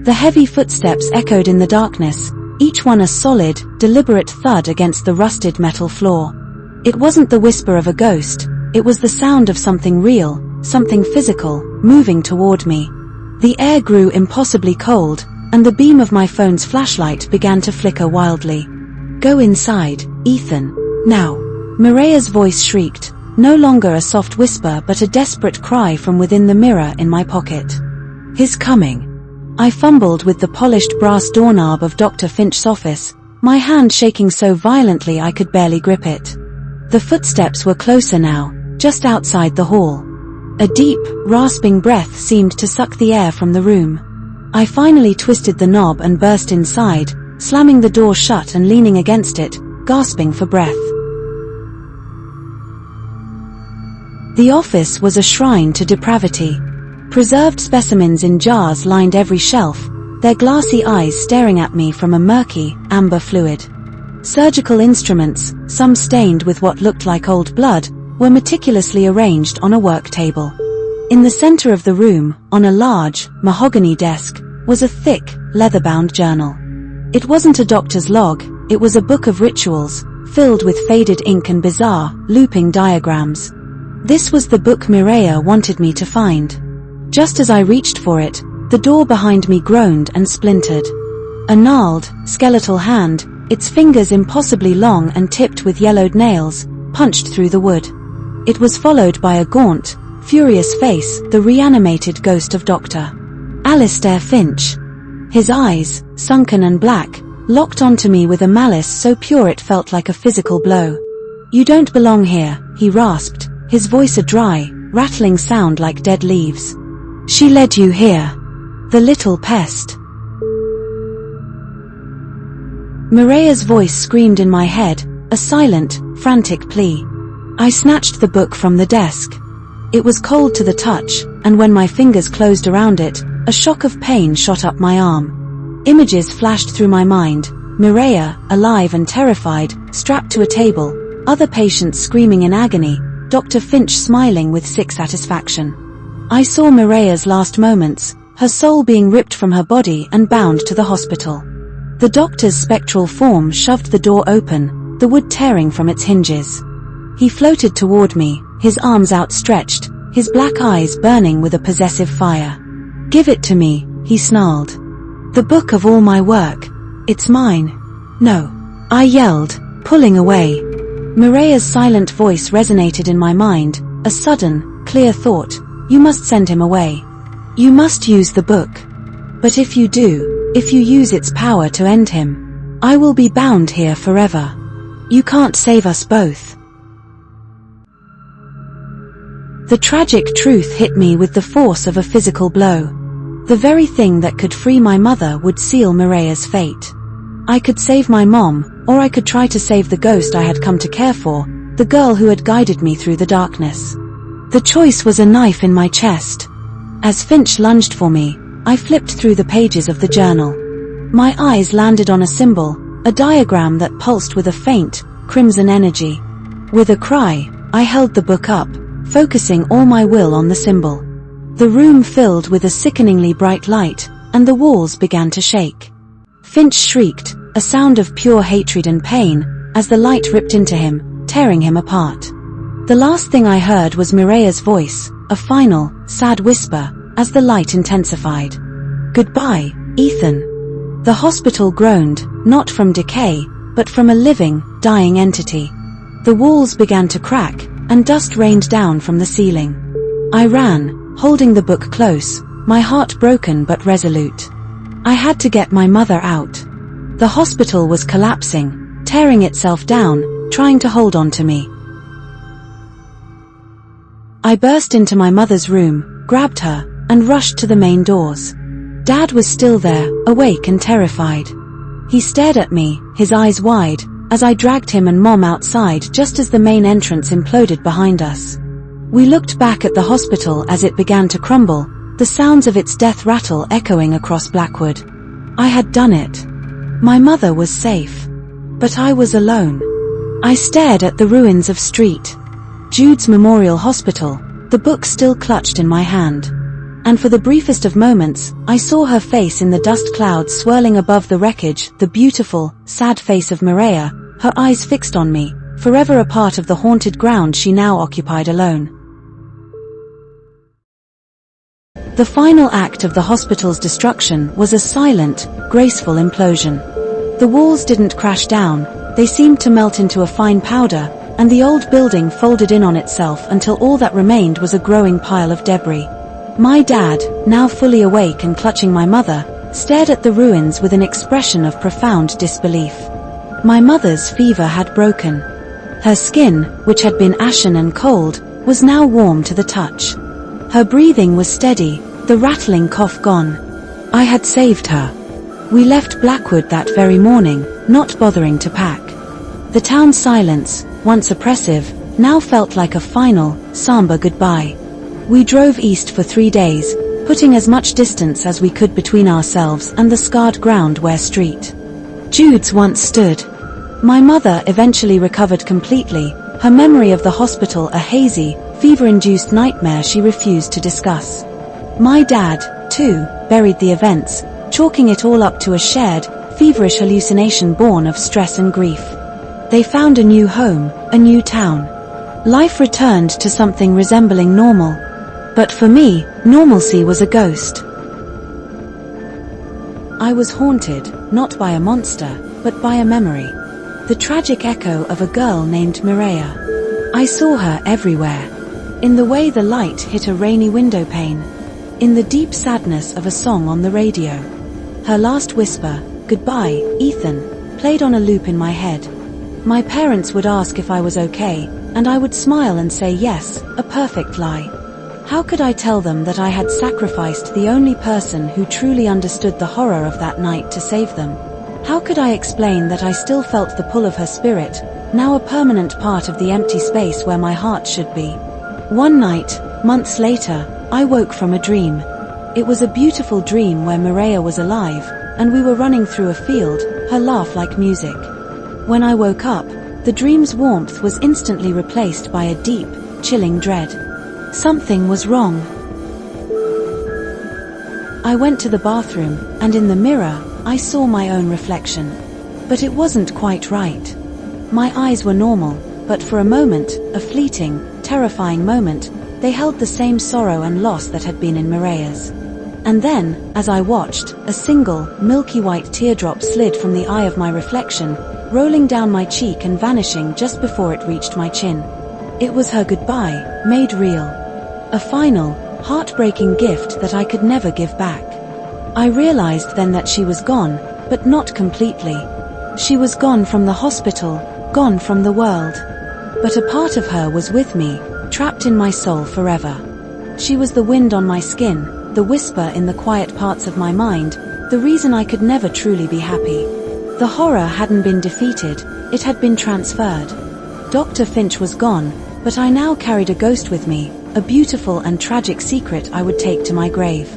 The heavy footsteps echoed in the darkness, each one a solid, deliberate thud against the rusted metal floor. It wasn't the whisper of a ghost, it was the sound of something real, something physical, moving toward me. The air grew impossibly cold, and the beam of my phone's flashlight began to flicker wildly. "Go inside, Ethan. Now." Mireya's voice shrieked, no longer a soft whisper but a desperate cry from within the mirror in my pocket. "He's coming." I fumbled with the polished brass doorknob of Dr. Finch's office, my hand shaking so violently I could barely grip it. The footsteps were closer now, just outside the hall. A deep, rasping breath seemed to suck the air from the room. I finally twisted the knob and burst inside, slamming the door shut and leaning against it, gasping for breath. The office was a shrine to depravity. Preserved specimens in jars lined every shelf, their glassy eyes staring at me from a murky, amber fluid. Surgical instruments, some stained with what looked like old blood, were meticulously arranged on a work table. In the center of the room, on a large, mahogany desk, was a thick, leather-bound journal. It wasn't a doctor's log, it was a book of rituals, filled with faded ink and bizarre, looping diagrams. This was the book Mireya wanted me to find. Just as I reached for it, the door behind me groaned and splintered. A gnarled, skeletal hand, its fingers impossibly long and tipped with yellowed nails, punched through the wood. It was followed by a gaunt, furious face, the reanimated ghost of Dr. Alistair Finch. His eyes, sunken and black, locked onto me with a malice so pure it felt like a physical blow. "You don't belong here," he rasped, his voice a dry, rattling sound like dead leaves. "She led you here. The little pest." Mireya's voice screamed in my head, a silent, frantic plea. I snatched the book from the desk. It was cold to the touch, and when my fingers closed around it, a shock of pain shot up my arm. Images flashed through my mind, Mireya, alive and terrified, strapped to a table, other patients screaming in agony, Dr. Finch smiling with sick satisfaction. I saw Mireya's last moments, her soul being ripped from her body and bound to the hospital. The doctor's spectral form shoved the door open, the wood tearing from its hinges. He floated toward me, his arms outstretched, his black eyes burning with a possessive fire. "Give it to me," he snarled. "The book of all my work. It's mine." "No," I yelled, pulling away. Mireya's silent voice resonated in my mind, a sudden, clear thought. "You must send him away. You must use the book. But if you do, if you use its power to end him, I will be bound here forever. You can't save us both." The tragic truth hit me with the force of a physical blow. The very thing that could free my mother would seal Mireya's fate. I could save my mom, or I could try to save the ghost I had come to care for, the girl who had guided me through the darkness. The choice was a knife in my chest. As Finch lunged for me, I flipped through the pages of the journal. My eyes landed on a symbol, a diagram that pulsed with a faint, crimson energy. With a cry, I held the book up, focusing all my will on the symbol. The room filled with a sickeningly bright light, and the walls began to shake. Finch shrieked, a sound of pure hatred and pain, as the light ripped into him, tearing him apart. The last thing I heard was Mireya's voice, a final, sad whisper, as the light intensified. "Goodbye, Ethan." The hospital groaned, not from decay, but from a living, dying entity. The walls began to crack, and dust rained down from the ceiling. I ran, holding the book close, my heart broken but resolute. I had to get my mother out. The hospital was collapsing, tearing itself down, trying to hold on to me. I burst into my mother's room, grabbed her, and rushed to the main doors. Dad was still there, awake and terrified. He stared at me, his eyes wide, as I dragged him and Mom outside just as the main entrance imploded behind us. We looked back at the hospital as it began to crumble, the sounds of its death rattle echoing across Blackwood. I had done it. My mother was safe. But I was alone. I stared at the ruins of Jude's Memorial Hospital, the book still clutched in my hand. And for the briefest of moments, I saw her face in the dust clouds swirling above the wreckage, the beautiful, sad face of Mireya, her eyes fixed on me, forever a part of the haunted ground she now occupied alone. The final act of the hospital's destruction was a silent, graceful implosion. The walls didn't crash down, they seemed to melt into a fine powder, and the old building folded in on itself until all that remained was a growing pile of debris. My dad, now fully awake and clutching my mother, stared at the ruins with an expression of profound disbelief. My mother's fever had broken. Her skin, which had been ashen and cold, was now warm to the touch. Her breathing was steady, the rattling cough gone. I had saved her. We left Blackwood that very morning, not bothering to pack. The town's silence, once oppressive, now felt like a final, somber goodbye. We drove east for 3 days, putting as much distance as we could between ourselves and the scarred ground where Street Jude's once stood. My mother eventually recovered completely, her memory of the hospital a hazy, fever-induced nightmare she refused to discuss. My dad, too, buried the events, chalking it all up to a shared, feverish hallucination born of stress and grief. They found a new home, a new town. Life returned to something resembling normal. But for me, normalcy was a ghost. I was haunted, not by a monster, but by a memory. The tragic echo of a girl named Mireya. I saw her everywhere. In the way the light hit a rainy window pane. In the deep sadness of a song on the radio. Her last whisper, "Goodbye, Ethan," played on a loop in my head. My parents would ask if I was okay, and I would smile and say yes, a perfect lie. How could I tell them that I had sacrificed the only person who truly understood the horror of that night to save them? How could I explain that I still felt the pull of her spirit, now a permanent part of the empty space where my heart should be? One night, months later, I woke from a dream. It was a beautiful dream where Mireya was alive, and we were running through a field, her laugh like music. When I woke up, the dream's warmth was instantly replaced by a deep, chilling dread. Something was wrong. I went to the bathroom, and in the mirror, I saw my own reflection. But it wasn't quite right. My eyes were normal, but for a moment, a fleeting, terrifying moment, they held the same sorrow and loss that had been in Mireya's. And then, as I watched, a single, milky white teardrop slid from the eye of my reflection, rolling down my cheek and vanishing just before it reached my chin. It was her goodbye, made real. A final, heartbreaking gift that I could never give back. I realized then that she was gone, but not completely. She was gone from the hospital, gone from the world. But a part of her was with me, trapped in my soul forever. She was the wind on my skin, the whisper in the quiet parts of my mind, the reason I could never truly be happy. The horror hadn't been defeated, it had been transferred. Dr. Finch was gone, but I now carried a ghost with me, a beautiful and tragic secret I would take to my grave.